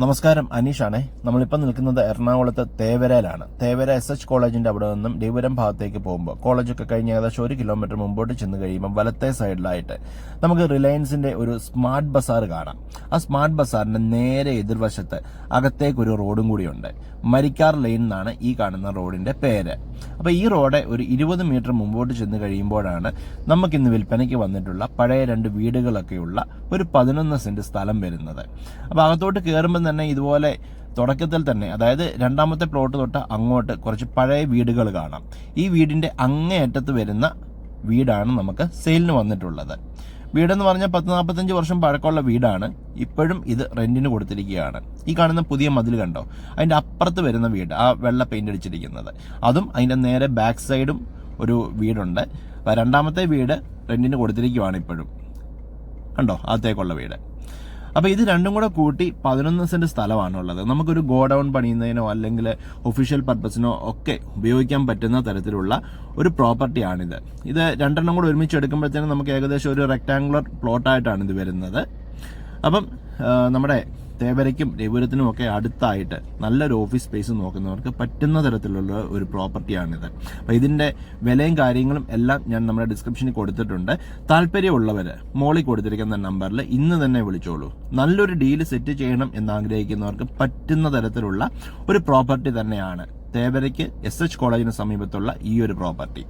നമസ്കാരം, അനീഷാണേ. നമ്മളിപ്പോൾ നിൽക്കുന്നത് എറണാകുളത്ത് തേവരയിലാണ്. തേവര SH കോളേജിന്റെ അവിടെ നിന്നും ഡിപുരം ഭാഗത്തേക്ക് പോകുമ്പോൾ കോളേജൊക്കെ കഴിഞ്ഞ് ഏകദേശം 1 കിലോമീറ്റർ മുമ്പോട്ട് ചെന്ന് കഴിയുമ്പോൾ വലത്തെ സൈഡിലായിട്ട് നമുക്ക് റിലയൻസിന്റെ ഒരു സ്മാർട്ട് ബസാർ കാണാം. ആ സ്മാർട്ട് ബസാറിന്റെ നേരെ എതിർവശത്ത് അകത്തേക്കൊരു റോഡും കൂടിയുണ്ട്. മരിക്കാർ ലൈൻ എന്നാണ് ഈ കാണുന്ന റോഡിന്റെ പേര്. അപ്പോൾ ഈ റോഡ് ഒരു 20 മീറ്റർ മുമ്പോട്ട് ചെന്ന് കഴിയുമ്പോഴാണ് നമുക്കിന്ന് വിൽപ്പനയ്ക്ക് വന്നിട്ടുള്ള പഴയ 2 വീടുകളൊക്കെയുള്ള ഒരു 11 സെന്റ് സ്ഥലം വരുന്നത്. അപ്പോൾ അകത്തോട്ട് കയറുമ്പോൾ തന്നെ ഇതുപോലെ തുടക്കത്തിൽ തന്നെ, അതായത് രണ്ടാമത്തെ പ്ലോട്ട് തൊട്ട് അങ്ങോട്ട് കുറച്ച് പഴയ വീടുകൾ കാണാം. ഈ വീടിന്റെ അങ്ങേയറ്റത്ത് വരുന്ന വീടാണ് നമുക്ക് സെയിലിന് വന്നിട്ടുള്ളത്. വീടെന്ന് പറഞ്ഞാൽ 10-45 വർഷം പഴക്കമുള്ള വീടാണ്. ഇപ്പോഴും ഇത് റെന്റിന് കൊടുത്തിരിക്കുകയാണ്. ഈ കാണുന്ന പുതിയ മതിൽ കണ്ടോ, അതിന്റെ അപ്പുറത്ത് വരുന്ന വീട്, ആ വെള്ള പെയിന്റ് അടിച്ചിരിക്കുന്നത്, അതും അതിന്റെ നേരെ ബാക്ക് സൈഡും ഒരു വീടുണ്ട്. രണ്ടാമത്തെ വീട് റെന്റിന് കൊടുത്തിരിക്കുകയാണ് ഇപ്പോഴും, കണ്ടോ അകത്തേക്കുള്ള വീട്. അപ്പോൾ ഇത് രണ്ടും കൂടെ കൂട്ടി 11 സെന്റ് സ്ഥലമാണുള്ളത്. നമുക്കൊരു ഗോഡൌൺ പണിയുന്നതിനോ അല്ലെങ്കിൽ ഒഫീഷ്യൽ പർപ്പസിനോ ഒക്കെ ഉപയോഗിക്കാൻ പറ്റുന്ന തരത്തിലുള്ള ഒരു പ്രോപ്പർട്ടിയാണിത്. ഇത് രണ്ടെണ്ണം കൂടെ ഒരുമിച്ച് എടുക്കുമ്പോഴത്തേനും നമുക്ക് ഏകദേശം ഒരു റെക്ടാങ്കുലർ പ്ലോട്ടായിട്ടാണ് ഇത് വരുന്നത്. അപ്പം നമ്മുടെ തേവരയ്ക്കും ഡിപുരത്തിനും ഒക്കെ അടുത്തായിട്ട് നല്ലൊരു ഓഫീസ് സ്പേസ് നോക്കുന്നവർക്ക് പറ്റുന്ന തരത്തിലുള്ള ഒരു പ്രോപ്പർട്ടിയാണിത്. അപ്പോൾ ഇതിന്റെ വിലയും കാര്യങ്ങളും എല്ലാം ഞാൻ നമ്മുടെ ഡിസ്ക്രിപ്ഷനിൽ കൊടുത്തിട്ടുണ്ട്. താല്പര്യമുള്ളവർ മോളിൽ കൊടുത്തിരിക്കുന്ന നമ്പറിൽ ഇന്ന് തന്നെ വിളിച്ചോളൂ. നല്ലൊരു ഡീല് സെറ്റ് ചെയ്യണം എന്നാഗ്രഹിക്കുന്നവർക്ക് പറ്റുന്ന തരത്തിലുള്ള ഒരു പ്രോപ്പർട്ടി തന്നെയാണ് തേവരയ്ക്ക് SH കോളേജിന് സമീപത്തുള്ള ഈ ഒരു പ്രോപ്പർട്ടി.